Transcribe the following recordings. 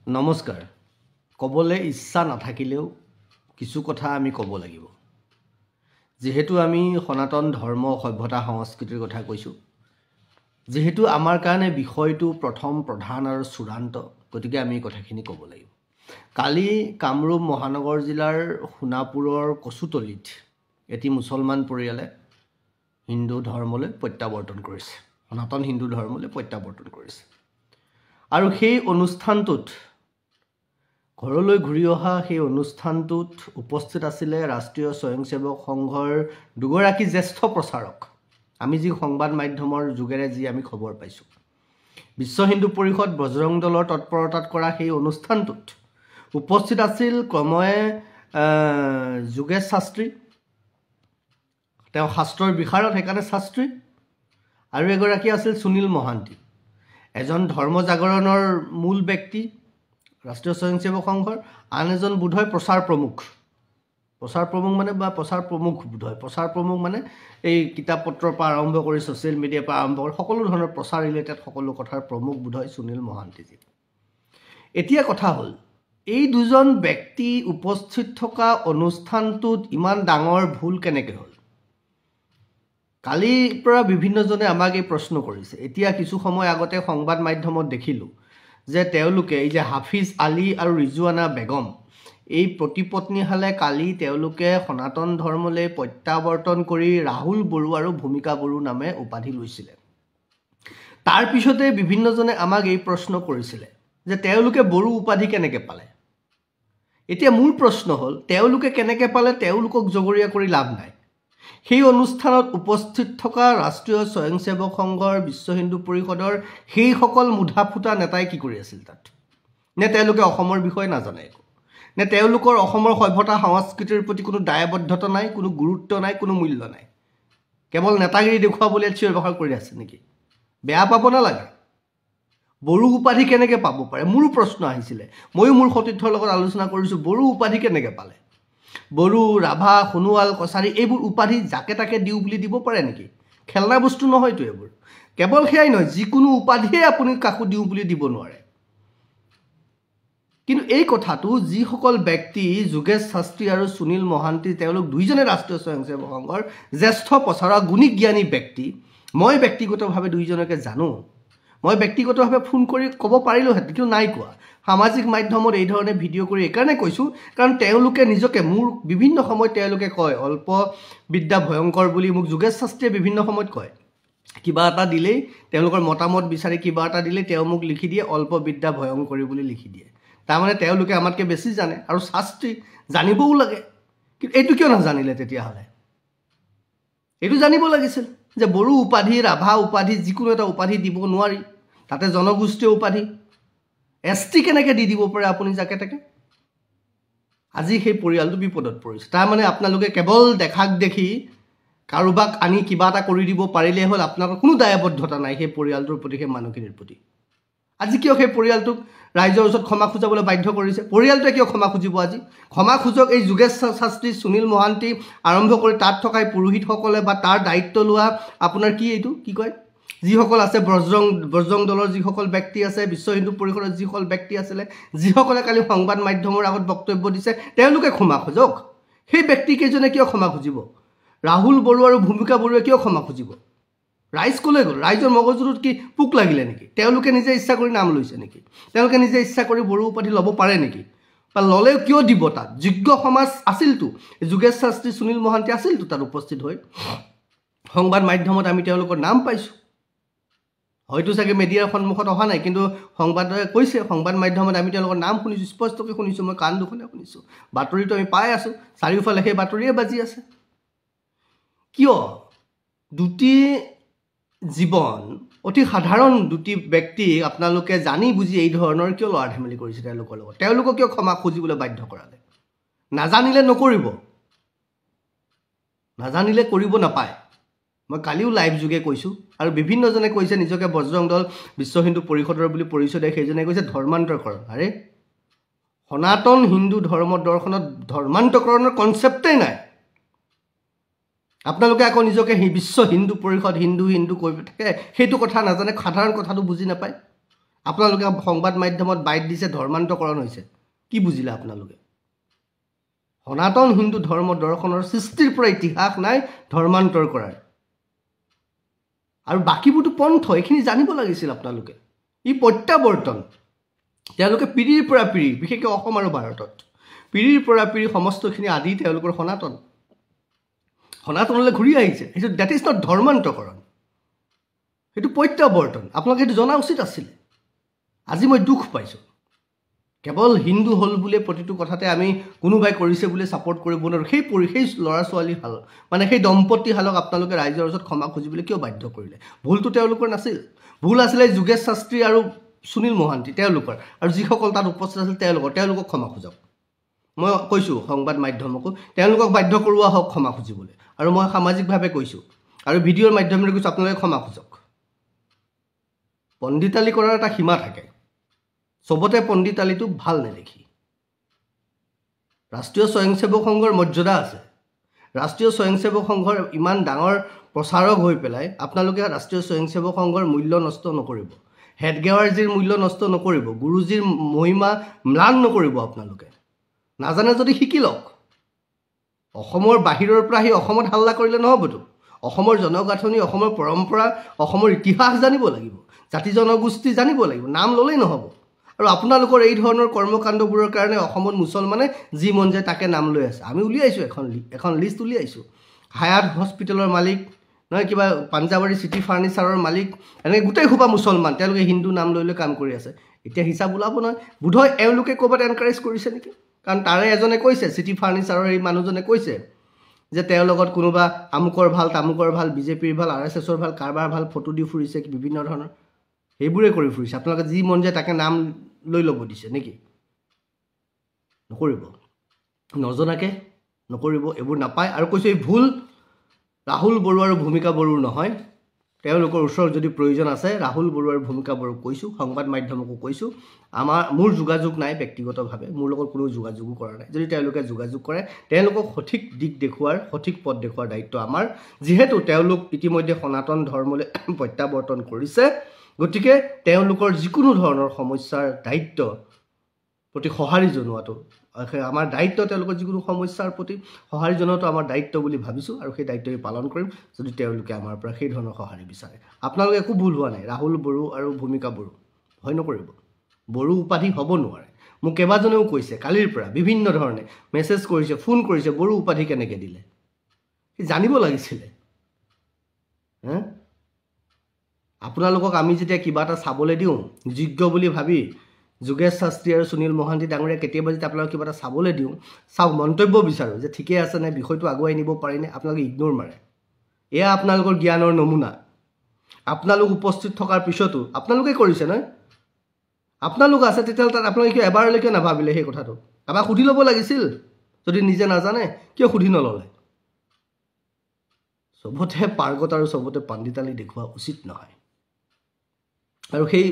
নমস্কাৰ ক'বলৈ ইচ্ছা নাথাকিলেও কিছু কথা আমি ক'ব লাগিব যেহেতু আমি সনাতন ধৰ্ম সভ্যতা সংস্কৃতিৰ কথা কৈছোঁ যেহেতু আমাৰ কাৰণে বিষয়টো প্ৰথম প্ৰধান আৰু চূড়ান্ত গতিকে আমি কথাখিনি ক'ব লাগিব কালি কামৰূপ মহানগৰ জিলাৰ সোণাপুৰৰ কচুতলিত এটি মুছলমান পৰিয়ালে হিন্দু ধৰ্মলৈ প্ৰত্যাৱৰ্তন কৰিছে সনাতন হিন্দু ধৰ্মলৈ প্ৰত্যাৱৰ্তন কৰিছে আৰু সেই অনুষ্ঠানটোত ঘৰলৈ ঘূৰি অহা সেই অনুষ্ঠানটোত উপস্থিত আছিলে ৰাষ্ট্ৰীয় স্বয়ংসেৱক সংঘৰ দুগৰাকী জ্যেষ্ঠ প্ৰচাৰক আমি যি সংবাদ মাধ্যমৰ যোগেৰে যি আমি খবৰ পাইছোঁ বিশ্ব হিন্দু পৰিষদ বজৰং দলৰ তৎপৰতাত কৰা সেই অনুষ্ঠানটোত উপস্থিত আছিল ক্ৰমে যোগেশ শাস্ত্ৰী তেওঁ শাস্ত্ৰৰ বিশাৰদ সেইকাৰণে শাস্ত্ৰী আৰু এগৰাকী আছিল সুনীল মহান্তি এজন ধৰ্ম জাগৰণৰ মূল ব্যক্তি ৰাষ্ট্ৰীয় স্বয়ংসেৱক সংঘৰ আন এজন বোধহয় প্ৰচাৰ প্ৰমুখ মানে এই কিতাপ পত্ৰৰ পৰা আৰম্ভ কৰি ছ'চিয়েল মিডিয়াৰ পৰা আৰম্ভ কৰি সকলো ধৰণৰ প্ৰচাৰ ৰিলেটেড সকলো কথাৰ প্ৰমুখ বোধহয় সুনীল মহান্তিজী এতিয়া কথা হ'ল এই দুজন ব্যক্তি উপস্থিত থকা অনুষ্ঠানটোত ইমান ডাঙৰ ভুল কেনেকৈ হ'ল কালিৰ পৰা বিভিন্নজনে আমাক এই প্ৰশ্ন কৰিছে এতিয়া কিছু সময় আগতে সংবাদ মাধ্যমত দেখিলোঁ যে তেওঁলোকে এই যে হাফিজ আলী আৰু ৰিজৱানা বেগম এই প্ৰতিপত্নীহালে কালি তেওঁলোকে সনাতন ধৰ্মলৈ প্ৰত্যাৱৰ্তন কৰি ৰাহুল বড়ো আৰু ভূমিকা বড়ো নামে উপাধি লৈছিলে তাৰ পিছতে বিভিন্নজনে আমাক এই প্ৰশ্ন কৰিছিলে যে তেওঁলোকে বড়ো উপাধি কেনেকৈ পালে এতিয়া মোৰ প্ৰশ্ন হ'ল তেওঁলোকে কেনেকৈ পালে তেওঁলোকক জগৰীয়া কৰি লাভ নাই সেই অনুষ্ঠানত উপস্থিত থকা ৰাষ্ট্ৰীয় স্বয়ংসেৱক সংঘৰ বিশ্ব হিন্দু পৰিষদৰ সেইসকল মুধাফুটা নেতাই কি কৰি আছিল তাত নে তেওঁলোকে অসমৰ বিষয়ে নাজানে নে তেওঁলোকৰ অসমৰ সভ্যতা সংস্কৃতিৰ প্ৰতি কোনো দায়বদ্ধতা নাই কোনো গুৰুত্ব নাই কোনো মূল্য নাই কেৱল নেতাগিৰি দেখুৱাবলৈ চিঞৰ বাখৰ কৰি আছে নেকি বেয়া পাব নালাগে বড়ো উপাধি কেনেকৈ পাব পাৰে মোৰো প্ৰশ্ন আহিছিলে ময়ো মোৰ সতীৰ্থৰ লগত আলোচনা কৰিছোঁ বড়ো উপাধি কেনেকৈ পালে বড়ো ৰাভা সোণোৱাল কছাৰী এইবোৰ উপাধি যাকে তাকে দিওঁ বুলি দিব পাৰে নেকি খেলনা বস্তু নহয়তো এইবোৰ কেৱল সেয়াই নহয় যিকোনো উপাধিয়ে আপুনি কাকো দিওঁ বুলি দিব নোৱাৰে কিন্তু এই কথাটো যিসকল ব্যক্তি যোগেশ শাস্ত্ৰী আৰু সুনীল মহান্তি তেওঁলোক দুইজনে ৰাষ্ট্ৰীয় স্বয়ংসেৱক সংঘৰ জ্যেষ্ঠ প্ৰচাৰক গুণী জ্ঞানী ব্যক্তি মই ব্যক্তিগতভাৱে দুইজনকে জানো মই ব্যক্তিগতভাৱে ফোন কৰি ক'ব পাৰিলোহেঁতেন কিন্তু নাই কোৱা সামাজিক মাধ্যমত এই ধৰণে ভিডিঅ' কৰি এইকাৰণে কৈছোঁ কাৰণ তেওঁলোকে নিজকে মোৰ বিভিন্ন সময়ত তেওঁলোকে কয় অল্প বিদ্যা ভয়ংকৰ বুলি মোক যোগেশ শাস্ত্ৰীয়ে বিভিন্ন সময়ত কয় কিবা এটা দিলেই তেওঁলোকৰ মতামত বিচাৰি কিবা এটা দিলেই তেওঁ মোক লিখি দিয়ে অল্প বিদ্যা ভয়ংকৰী বুলি লিখি দিয়ে তাৰমানে তেওঁলোকে আমাতকৈ বেছি জানে আৰু শাস্ত্ৰী জানিবও লাগে কিন্তু এইটো কিয় নাজানিলে তেতিয়াহ'লে এইটো জানিব লাগিছিল যে বড়ো উপাধি ৰাভা উপাধি যিকোনো এটা উপাধি দিব নোৱাৰি তাতে জনগোষ্ঠীয় উপাধি ST কেনেকৈ দি দিব পাৰে আপুনি যাকে তাকে আজি সেই পৰিয়ালটো বিপদত পৰিছে তাৰমানে আপোনালোকে কেৱল দেখাক দেখি কাৰোবাক আনি কিবা এটা কৰি দিব পাৰিলে হ'ল আপোনালোকৰ কোনো দায়বদ্ধতা নাই সেই পৰিয়ালটোৰ প্ৰতি সেই মানুহখিনিৰ প্ৰতি আজি কিয় সেই পৰিয়ালটোক ৰাইজৰ ওচৰত ক্ষমা খুজাবলৈ বাধ্য কৰিছে পৰিয়ালটোৱে কিয় ক্ষমা খুজিব আজি ক্ষমা খুজক এই যোগেশ শাস্ত্ৰী সুনীল মহান্তি আৰম্ভ কৰি তাত থকা পুৰোহিতসকলে বা তাৰ দায়িত্ব লোৱা আপোনাৰ এইটো কি কয় যিসকল আছে বজৰং দলৰ যিসকল ব্যক্তি আছে বিশ্ব হিন্দু পৰিষদৰ যিসকল ব্যক্তি আছিলে যিসকলে কালি সংবাদ মাধ্যমৰ আগত বক্তব্য দিছে তেওঁলোকে ক্ষমা খুজক সেই ব্যক্তিকেইজনে কিয় ক্ষমা খুজিব ৰাহুল বড়ো আৰু ভূমিকা বড়োৱে কিয় ক্ষমা খুজিব ৰাইজ ক'লৈ গ'ল ৰাইজৰ মগজুটোত কি পোক লাগিলে নেকি তেওঁলোকে নিজে ইচ্ছা কৰি নাম লৈছে নেকি তেওঁলোকে নিজে ইচ্ছা কৰি বড়ো উপাধি ল'ব পাৰে নেকি বা ল'লেও কিয় দিব তাত যোগ্য সমাজ আছিলতো যোগেশ শাস্ত্ৰী সুনীল মহান্তি আছিলতো তাত উপস্থিত হৈ সংবাদ মাধ্যমত আমি তেওঁলোকৰ নাম পাইছোঁ হয়তো চাগে মিডিয়াৰ সন্মুখত অহা নাই কিন্তু সংবাদদাতাই কৈছে সংবাদ মাধ্যমত আমি তেওঁলোকৰ নাম শুনিছোঁ স্পষ্টকৈ শুনিছোঁ মই কাণ দুখনে শুনিছোঁ বাতৰিটো আমি পাই আছোঁ চাৰিওফালে সেই বাতৰিয়ে বাজি আছে কিয় দুটি জীৱন অতি সাধাৰণ দুটি ব্যক্তি আপোনালোকে জানি বুজি এই ধৰণৰ কিয় লৰা ধেমালি কৰিছে তেওঁলোকৰ লগত তেওঁলোকক কিয় ক্ষমা খুজিবলৈ বাধ্য কৰালে নাজানিলে নকৰিব নাজানিলে কৰিব নাপায় মই কালিও লাইভ যোগে কৈছোঁ আৰু বিভিন্নজনে কৈছে নিজকে বজৰং দল বিশ্ব হিন্দু পৰিষদৰ বুলি পৰিচয় দিয়ে সেইজনে কৈছে ধৰ্মান্তৰকৰণ আৰে সনাতন হিন্দু ধৰ্ম দৰ্শনত ধৰ্মান্তৰকৰণৰ কনচেপ্টেই নাই আপোনালোকে আকৌ নিজকে বিশ্ব হিন্দু পৰিষদ হিন্দু কৈ থাকে সেইটো কথা নাজানে সাধাৰণ কথাটো বুজি নাপায় আপোনালোকে সংবাদ মাধ্যমত বাইট দিছে ধৰ্মান্তকৰণ হৈছে কি বুজিলে আপোনালোকে সনাতন হিন্দু ধৰ্ম দৰ্শনৰ সৃষ্টিৰ পৰা ইতিহাস নাই ধৰ্মান্তৰ কৰাৰ আৰু বাকিবোৰটো পন্থ এইখিনি জানিব লাগিছিল আপোনালোকে ই প্ৰত্যাৱৰ্তন তেওঁলোকে পিৰিৰ পৰা পিৰি বিশেষকৈ অসম আৰু ভাৰতত পিৰিৰ পৰা পিৰি সমস্তখিনি আদি তেওঁলোকৰ সনাতনলৈ ঘূৰি আহিছে সেইটো দ্যাট ইজ নট ধৰ্মান্তকৰণ সেইটো প্ৰত্যাৱৰ্তন আপোনালোকে সেইটো জনা উচিত আছিলে আজি মই দুখ পাইছোঁ কেৱল হিন্দু হ'ল বুলিয়ে প্ৰতিটো কথাতে আমি কোনোবাই কৰিছে বুলি ছাপোৰ্ট কৰিব নোৱাৰোঁ সেই ল'ৰা ছোৱালী হাল মানে সেই দম্পতী হালক আপোনালোকে ৰাইজৰ ওচৰত ক্ষমা খুজিবলৈ কিয় বাধ্য কৰিলে ভুলটো তেওঁলোকৰ নাছিল ভুল আছিলে যোগেশ শাস্ত্ৰী আৰু সুনীল মহান্তি তেওঁলোকৰ আৰু যিসকল তাত উপস্থিত আছিল তেওঁলোকক ক্ষমা খোজক মই কৈছোঁ সংবাদ মাধ্যমকো তেওঁলোকক বাধ্য কৰোৱা হওক ক্ষমা খুজিবলৈ আৰু মই সামাজিকভাৱে কৈছোঁ আৰু ভিডিঅ'ৰ মাধ্যমেৰে কৈছোঁ আপোনালোকে ক্ষমা খোজক পণ্ডিতালি কৰাৰ এটা সীমা থাকে চবতে পণ্ডিতালিটো ভাল নেদেখি ৰাষ্ট্ৰীয় স্বয়ংসেৱক সংঘৰ মৰ্যাদা আছে ৰাষ্ট্ৰীয় স্বয়ংসেৱক সংঘৰ ইমান ডাঙৰ প্ৰচাৰক হৈ পেলাই আপোনালোকে ৰাষ্ট্ৰীয় স্বয়ংসেৱক সংঘৰ মূল্য নষ্ট নকৰিব হেডগেৱাৰজীৰ মূল্য নষ্ট নকৰিব গুৰুজীৰ মহিমা ম্লান নকৰিব আপোনালোকে নাজানে যদি শিকি লওক অসমৰ বাহিৰৰ পৰা আহি অসমত হাল্লা কৰিলে নহ'বতো অসমৰ জনগাঁথনি অসমৰ পৰম্পৰা অসমৰ ইতিহাস জানিব লাগিব জাতি জনগোষ্ঠী জানিব লাগিব নাম ল'লেই নহ'ব আৰু আপোনালোকৰ এই ধৰণৰ কৰ্মকাণ্ডবোৰৰ কাৰণে অসমত মুছলমানে যি মন যায় তাকে নাম লৈ আছে আমি উলিয়াইছোঁ এখন লিষ্ট উলিয়াইছোঁ হায়াত হস্পিটেলৰ মালিক নহয় কিবা পাঞ্জাৱাৰী চিটি ফাৰ্ণিচাৰৰ মালিক এনেকৈ গোটেই সোপা মুছলমান তেওঁলোকে হিন্দু নাম লৈ কাম কৰি আছে এতিয়া হিচাপ ওলাব নহয় বোধহয় এওঁলোকে ক'ৰবাত এনকাৰেজ কৰিছে নেকি কাৰণ তাৰে এজনে কৈছে চিটি ফাৰ্ণিচাৰৰ এই মানুহজনে কৈছে যে তেওঁৰ লগত কোনোবা আমুকৰ ভাল তামুকৰ ভাল বিজেপিৰ ভাল RSSৰ ভাল কাৰবাৰ ভাল ফটো দি ফুৰিছে বিভিন্ন ধৰণৰ সেইবোৰে কৰি ফুৰিছে আপোনালোকে যি মন যায় তাকে নাম লৈ ল'ব দিছে নেকি নকৰিব নজনাকৈ নকৰিব এইবোৰ নাপায় আৰু কৈছোঁ এই ভুল ৰাহুল বড়ো আৰু ভূমিকা বড়োৰ নহয় তেওঁলোকৰ ওচৰত যদি প্ৰয়োজন আছে ৰাহুল বড়ো আৰু ভূমিকা বড়োক কৈছোঁ সংবাদ মাধ্যমকো কৈছোঁ মোৰ যোগাযোগ নাই ব্যক্তিগতভাৱে মোৰ লগত কোনো যোগাযোগো কৰা নাই যদি তেওঁলোকে যোগাযোগ কৰে তেওঁলোকক সঠিক দিশ দেখুওৱাৰ সঠিক পথ দেখুওৱাৰ দায়িত্ব আমাৰ যিহেতু তেওঁলোক ইতিমধ্যে সনাতন ধৰ্মলৈ প্ৰত্যাৱৰ্তন কৰিছে গতিকে তেওঁলোকৰ যিকোনো ধৰণৰ সমস্যাৰ দায়িত্ব প্ৰতি সঁহাৰি জনোৱাটো আমাৰ দায়িত্ব তেওঁলোকৰ যিকোনো সমস্যাৰ প্ৰতি সঁহাৰি জনোৱাটো আমাৰ দায়িত্ব বুলি ভাবিছোঁ আৰু সেই দায়িত্ব পালন কৰিম যদি তেওঁলোকে আমাৰ পৰা সেই ধৰণৰ সঁহাৰি বিচাৰে আপোনালোকে একো ভুল হোৱা নাই ৰাহুল বড়ো আৰু ভূমিকা বড়ো ভয় নকৰিব বড়ো উপাধি হ'ব নোৱাৰে মোক কেইবাজনেও কৈছে কালিৰ পৰা বিভিন্ন ধৰণে মেছেজ কৰিছে ফোন কৰিছে বড়ো উপাধি কেনেকৈ দিলে জানিব লাগিছিলে আপোনালোকক আমি যেতিয়া কিবা এটা চাবলৈ দিওঁ যোগ্য বুলি ভাবি যোগেশ শাস্ত্ৰী আৰু সুনীল মহান্তি ডাঙৰীয়া কেতিয়াবা যদি আপোনালোকক কিবা এটা চাবলৈ দিওঁ চাওক মন্তব্য বিচাৰোঁ যে ঠিকে আছে নে বিষয়টো আগুৱাই নিব পাৰিনে আপোনালোকে ইগনোৰ মাৰে এয়া আপোনালোকৰ জ্ঞানৰ নমুনা আপোনালোক উপস্থিত থকাৰ পিছতো আপোনালোকে কৰিছে নহয় আপোনালোক আছে তেতিয়াহ'লে তাত আপোনালোকে এবাৰলৈকে নাভাবিলে সেই কথাটো কাৰোবাক সুধি ল'ব লাগিছিল যদি নিজে নাজানে কিয় সুধি নল'লে চবতে পাৰ্গত আৰু চবতে পাণ্ডিতালি দেখুওৱা উচিত নহয় আৰু সেই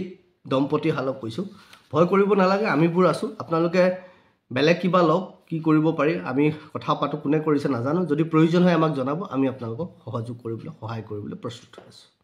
দম্পতী হালক কৈছোঁ ভয় কৰিব নালাগে আমিবোৰ আছোঁ আপোনালোকে বেলেগ কিবা লওক কি কৰিব পাৰি আমি কথা পাতোঁ কোনে কৰিছে নাজানো যদি প্ৰয়োজন হয় আমাক জনাব আমি আপোনালোকক সহযোগ কৰিবলৈ সহায় কৰিবলৈ প্ৰস্তুত হৈ আছোঁ